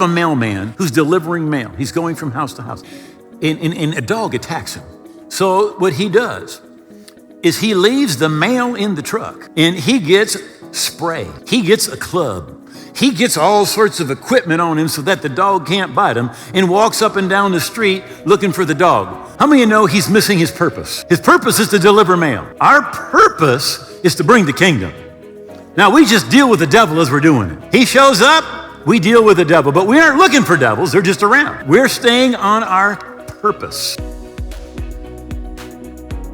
A mailman who's delivering mail. He's going from house to house. And a dog attacks him. So what he does is he leaves the mail in the truck and he gets spray. He gets a club. He gets all sorts of equipment on him so that the dog can't bite him and walks up and down the street looking for the dog. How many of you know he's missing his purpose? His purpose is to deliver mail. Our purpose is to bring the kingdom. Now we just deal with the devil as we're doing it. He shows up, we deal with the devil, but we aren't looking for devils. They're just around. We're staying on our purpose.